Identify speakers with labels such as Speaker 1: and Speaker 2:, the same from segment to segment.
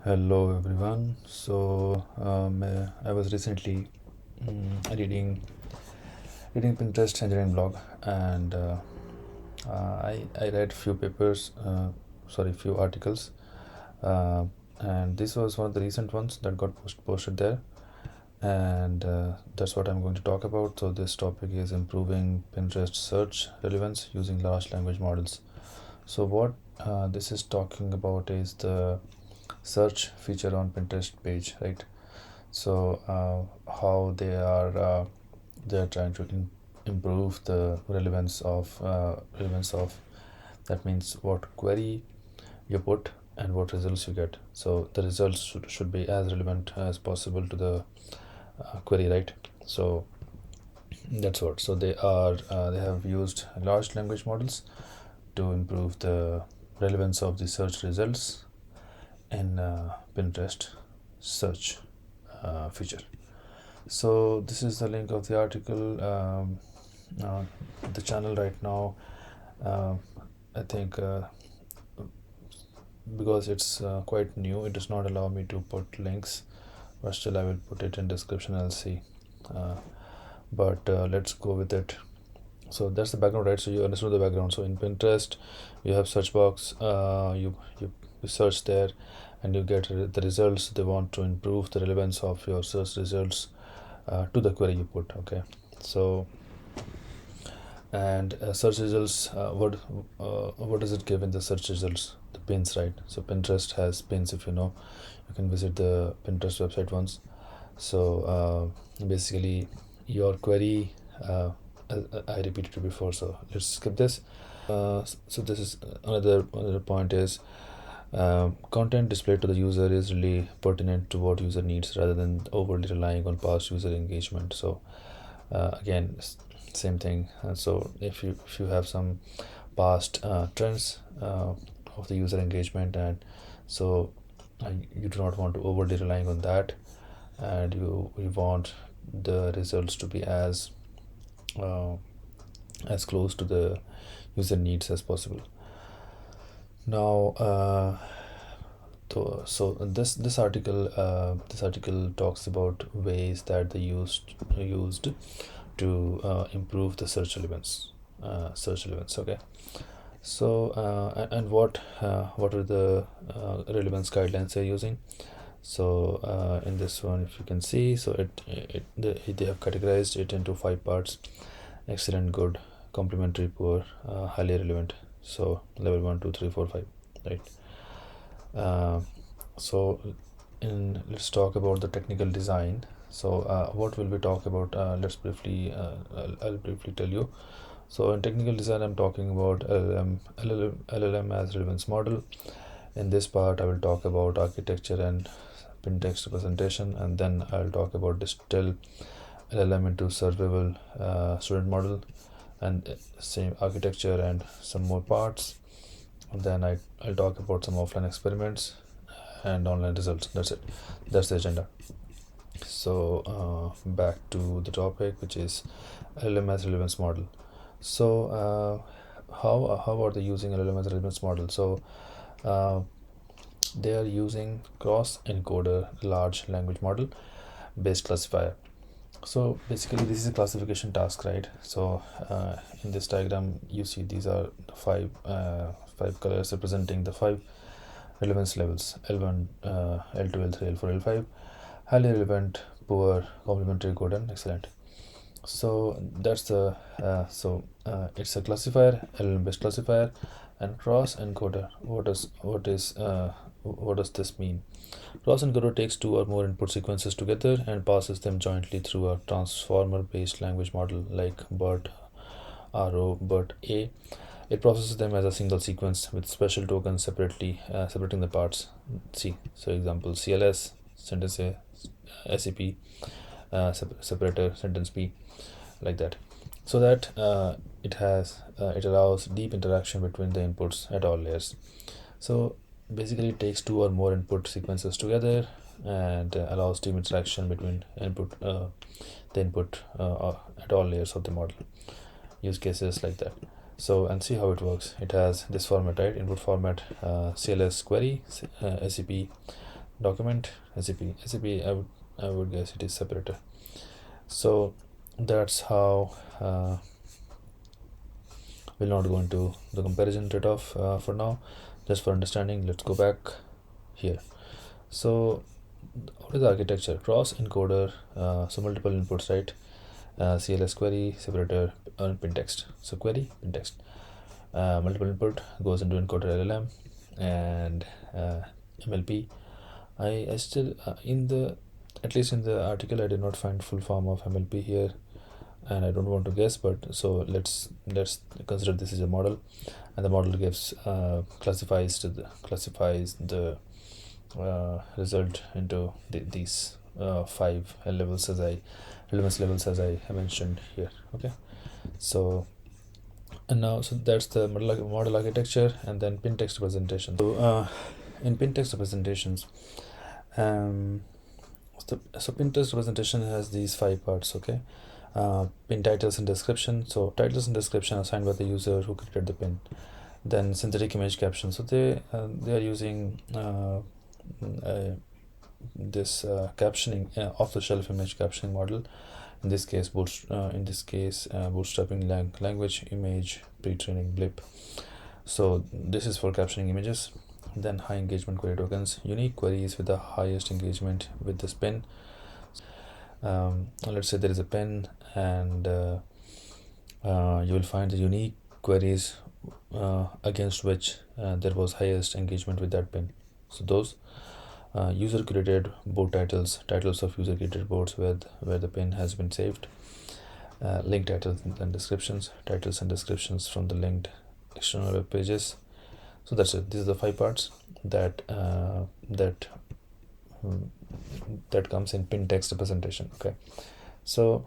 Speaker 1: Hello everyone. I was recently reading Pinterest engineering blog, and I read few papers, few articles, uh, and this was one of the recent ones that got posted there, and that's what I'm going to talk about. So this topic is improving Pinterest search relevance using large language models. So what this is talking about is the search feature on Pinterest page, right? So how they are trying to improve the relevance of that means what query you put and what results you get. So the results should be as relevant as possible to the query, right? So that's what. So they have used large language models to improve the relevance of the search results in Pinterest search feature. So this is the link of the article. The channel right now, uh, I think, because it's quite new, it does not allow me to put links, but still I will put it in description. I'll see. But let's go with it. So that's the background, right? So you understood the background. So in Pinterest, you have search box. You search there, and you get the results. They want to improve the relevance of your search results to the query you put. Okay, so and search results. What does it give in the search results? The pins, right? So Pinterest has pins. If you know, you can visit the Pinterest website once. So basically, your query. I repeated it before, so let's skip this. So this is another point is content displayed to the user is really pertinent to what user needs rather than overly relying on past user engagement. So again, same thing. So if you have some past trends of the user engagement, and so you do not want to overly relying on that, and you want the results to be uh, as close to the user needs as possible. Now, so this article talks about ways that they used to improve the search relevance. Okay. So and what are the relevance guidelines they're using? So in this one, if you can see, so they have categorized it into 5 parts: excellent, good, complementary, poor, highly relevant. So level 1, 2, 3, 4, 5, right? uh, so let's talk about the technical design. So what will we talk about? I'll briefly tell you. So in technical design, I'm talking about LLM as relevance model. In this part, I will talk about architecture and text representation, and then I'll talk about distill LLM into survivable student model, and same architecture and some more parts. And then I'll talk about some offline experiments and online results. That's it. That's the agenda. So back to the topic, which is LLM as relevance model. So how are they using LLM as relevance model? So uh, they are using cross encoder large language model based classifier. So basically, this is a classification task, right? So in this diagram, you see these are the five colors representing the 5 relevance levels: L1, L2, L3, L4, L5, highly relevant, poor, complementary, good, and excellent. So that's the it's a classifier, LLM based classifier, and cross encoder. What does this mean? Cross encoder takes 2 or more input sequences together and passes them jointly through a transformer based language model like BERT RO BERT A. It processes them as a single sequence with special tokens separating the parts. See, so example CLS sentence A, SEP separator sentence B, like that, so that it allows deep interaction between the inputs at all layers. So basically, it takes 2 or more input sequences together and allows deep interaction between the input at all layers of the model. Use cases like that. So and see how it works. It has this format, right? Input format, CLS query, SEP, document SCP. I would guess it is separator. So that's how we'll not go into the comparison trade-off for now. Just for understanding, let's go back here. So what is the architecture? Cross encoder, so multiple inputs, right? CLS query, separator, pin text. So query, pin text, multiple input goes into encoder LLM, and MLP. I still in the, at least in the article, I did not find full form of MLP here, and I don't want to guess, but so let's consider this is a model, and the model gives classifies the result into these 5 levels, as I relevance levels, as I mentioned here. Okay, so and now, so that's the model architecture, and then pin text representation. So in pin text representations, so pin text representation has these 5 parts. Okay, pin titles and description. So titles and description assigned by the user who created the pin. Then synthetic image caption. So they are using this captioning, off-the-shelf image captioning model. In this case, bootstrapping language image pre-training blip. So this is for captioning images. Then high engagement query tokens, unique queries with the highest engagement with this pin. Let's say there is a pin, and you will find the unique queries against which there was highest engagement with that pin. So those user created board titles of user created boards where the pin has been saved, link titles and descriptions from the linked external web pages. So that's it. These are the 5 parts that comes in pin text representation. Okay, so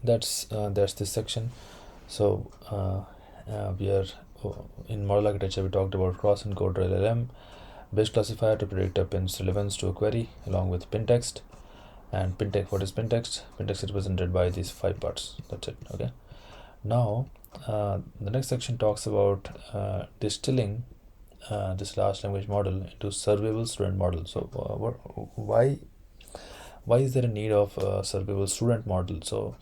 Speaker 1: that's this section. So we are in model architecture. We talked about cross encoder LLM based classifier to predict a pin's relevance to a query along with pin text. And pin text, what is pin text? Pin text is represented by these 5 parts. That's it. Okay, now the next section talks about distilling this large language model into surveyable student model. So why is there a need of a surveyable student model? So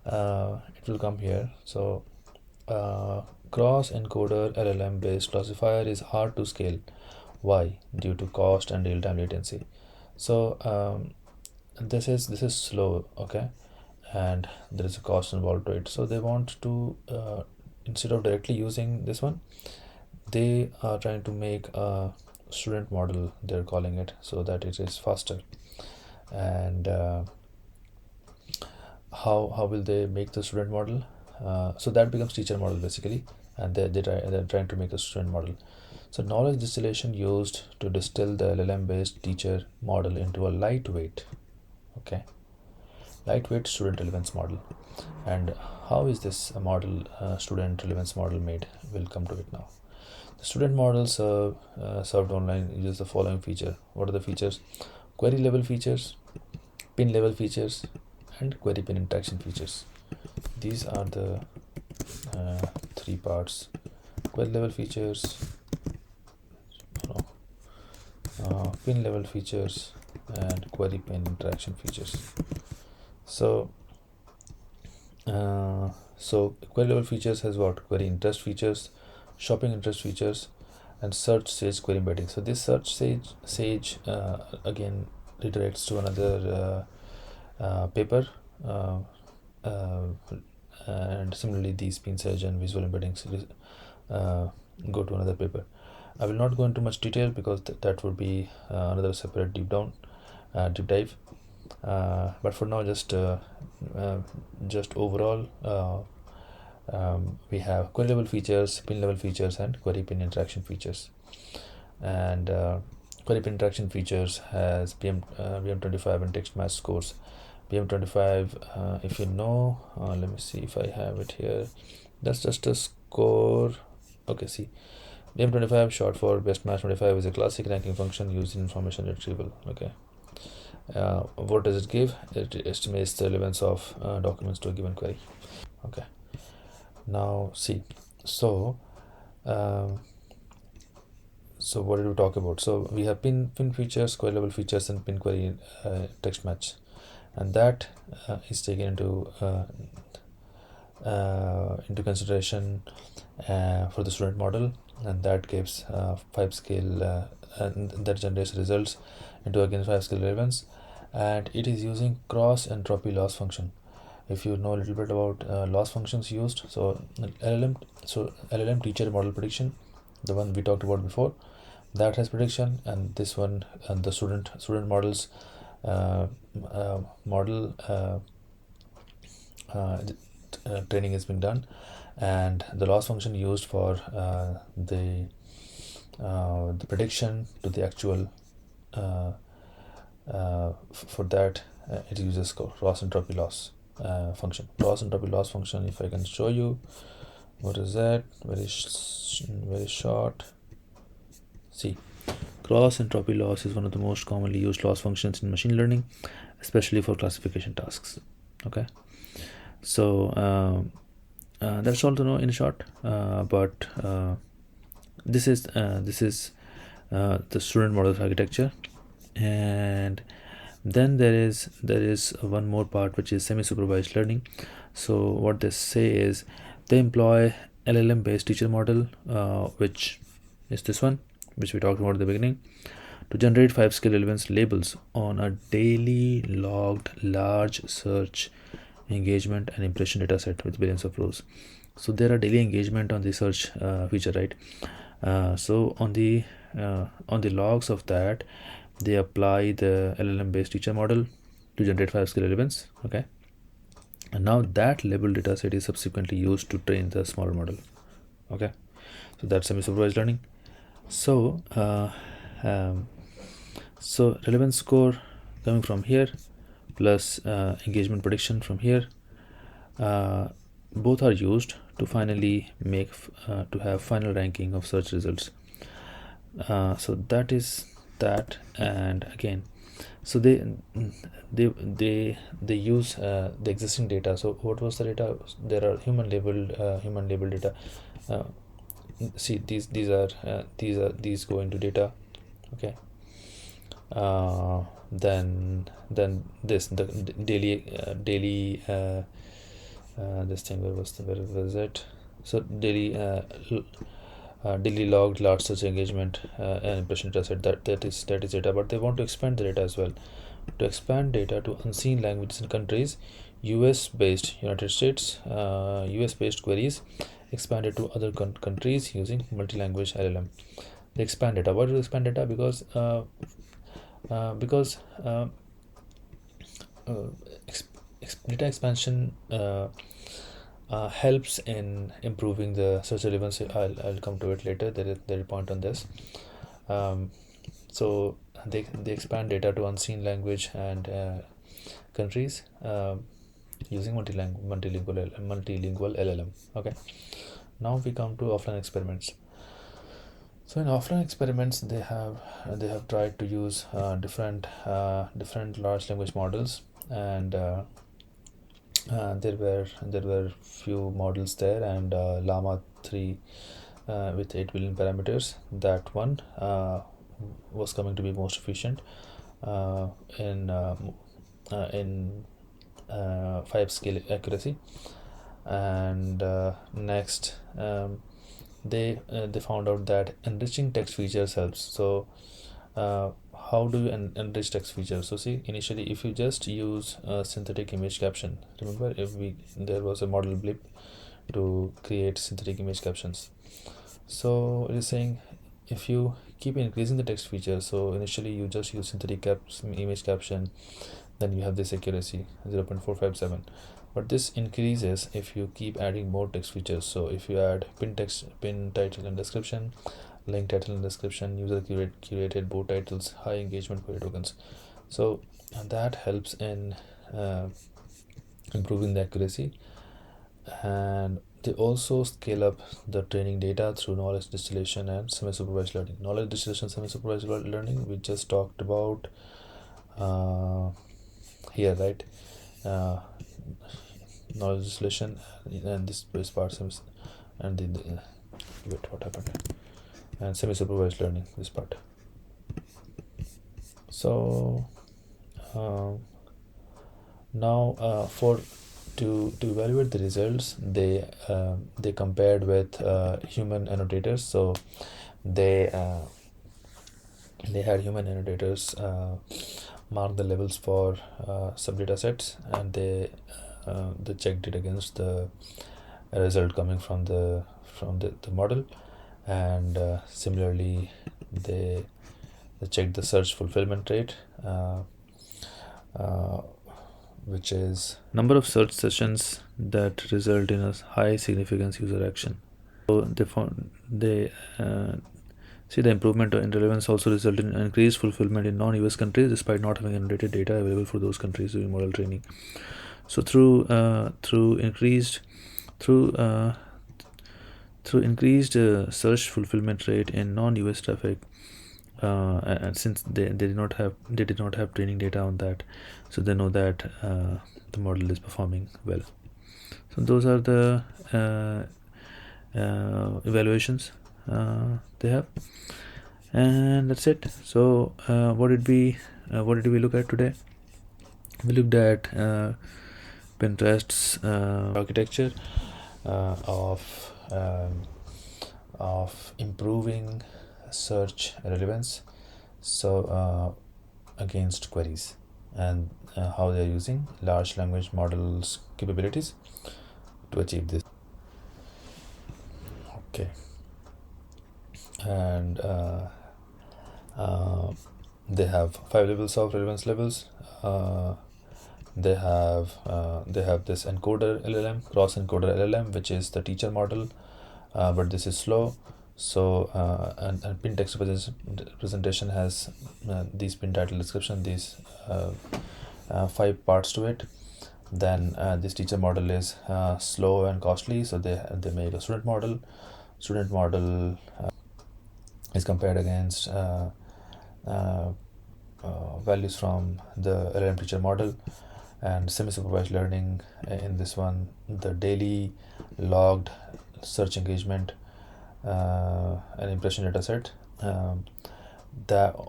Speaker 1: it will come here. So cross encoder LLM based classifier is hard to scale. Why? Due to cost and real-time latency. So this is slow. Okay, and there is a cost involved to it. So they want to instead of directly using this one, they are trying to make a student model, they're calling it, so that it is faster. And how will they make the student model? So that becomes teacher model basically, and they're trying to make a student model. So knowledge distillation used to distill the LLM based teacher model into a lightweight student relevance model. And how is this model, student relevance model, made? We'll come to it now. The student model served online uses the following feature. What are the features? Query level features, pin level features, and query pin interaction features. These are the 3 parts: query level features, pin level features, and query pin interaction features. So query level features has what? Query interest features, shopping interest features, and search sage query embedding. So this search sage again redirects to another paper, and similarly these pin sage and visual embeddings go to another paper. I will not go into much detail because that would be another separate deep dive. But for now, just overall, we have query level features, pin level features, and query pin interaction features. And query pin interaction features has BM25 and text match scores. BM25, if you know, let me see if I have it here. That's just a score. Okay, see, BM25 short for best match 25 is a classic ranking function used in information retrieval. Okay. What does it give? It estimates the relevance of documents to a given query. Okay, now see, so So what did we talk about? So we have pin features, query level features, and pin query text match, and that is taken into consideration for the student model, and that gives 5 scale and that generates results into again 5 scale relevance, and it is using cross entropy loss function. If you know a little bit about loss functions used, so LLM teacher model prediction, the one we talked about before, that has prediction, and this one and the student models model training is being done, and the loss function used for the prediction to the actual for that it uses cross entropy loss function. Cross entropy loss function, if I can show you, what is that? Very short. See, cross entropy loss is one of the most commonly used loss functions in machine learning, especially for classification tasks. Okay, so that's all to know in short. But this is the student model architecture, and then there is one more part, which is semi-supervised learning. So what they say is they employ LLM based teacher model, which is this one, which we talked about at the beginning, to generate 5 scale relevance labels on a daily logged large search engagement and impression data set with billions of rows. So there are daily engagement on the search feature, right? So on the logs of that, they apply the LLM based teacher model to generate 5 scale relevance. Okay, and now that labeled data set is subsequently used to train the smaller model. Okay, so that's semi-supervised learning. So so relevance score coming from here plus engagement prediction from here, both are used to finally make to have final ranking of search results. So that is that, and again, so they use the existing data. So what was the data? There are human labeled data. See, these go into data. Okay, then this the daily this thing, where was it? So daily logged large search engagement and impression data set, that is data, but they want to expand the data as well. To expand data to unseen languages and countries, US based queries expanded to other countries using multi-language LLM. They expand data. Why do they expand data? Because data expansion helps in improving the search relevance. I'll come to it later. There is point on this. So they expand data to unseen language and countries using multilingual LLM. Okay, now we come to offline experiments. So in offline experiments, they have tried to use different large language models, and there were few models there, and Llama 3 with 8 billion parameters. That one was coming to be most efficient in 5 scale accuracy. And next, they found out that enriching text features helps. So how do you enrich text features? So see, initially, if you just use synthetic image caption, remember, there was a model blip to create synthetic image captions. So it is saying, if you keep increasing the text feature, so initially you just use synthetic image caption, then you have this accuracy 0.457, but this increases if you keep adding more text features. So if you add pin title and description, link title and description, user curated board titles, high engagement query tokens, so that helps in improving the accuracy. And they also scale up the training data through knowledge distillation and semi-supervised learning. Knowledge distillation, semi-supervised learning, we just talked about here, right? Knowledge distillation, and this part, and wait, what happened? and semi-supervised learning, this part. So now for to evaluate the results, they compared with human annotators. So they had human annotators mark the levels for subdata sets, and they checked it against the result coming from the model. And similarly, they checked the search fulfillment rate, which is number of search sessions that result in a high significance user action. So they see the improvement in relevance also resulted in increased fulfillment in non-US countries despite not having annotated data available for those countries during model training. So through increased search fulfillment rate in non-US traffic, and since they did not have training data on that, so they know that the model is performing well. So those are the evaluations they have, and that's it. So what did we look at today? We looked at Pinterest's architecture of improving search relevance, so against queries, and how they are using large language models capabilities to achieve this. Okay. And they have 5 levels of relevance levels. They have this encoder LLM, cross encoder LLM, which is the teacher model, but this is slow. So and pin text representation has these pin title description, these 5 parts to it. Then this teacher model is slow and costly, so they make a student model. Student model is compared against values from the LLM teacher model. And semi-supervised learning, in this one, the daily logged search engagement and impression data set,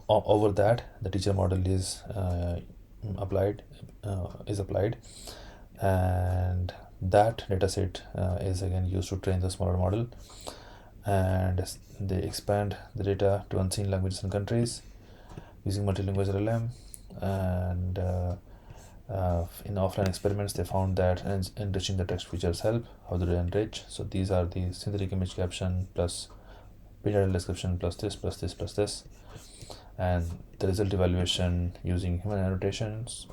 Speaker 1: over that the teacher model is applied, and that data set is again used to train the smaller model. And they expand the data to unseen languages and countries using multilingual LLM. And in offline experiments, they found that enriching the text features help. How do they enrich? So these are the synthetic image caption plus pin description plus this, and the result evaluation using human annotations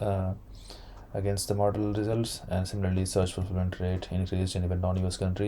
Speaker 1: against the model results. And similarly, search fulfillment rate increased in even non-US countries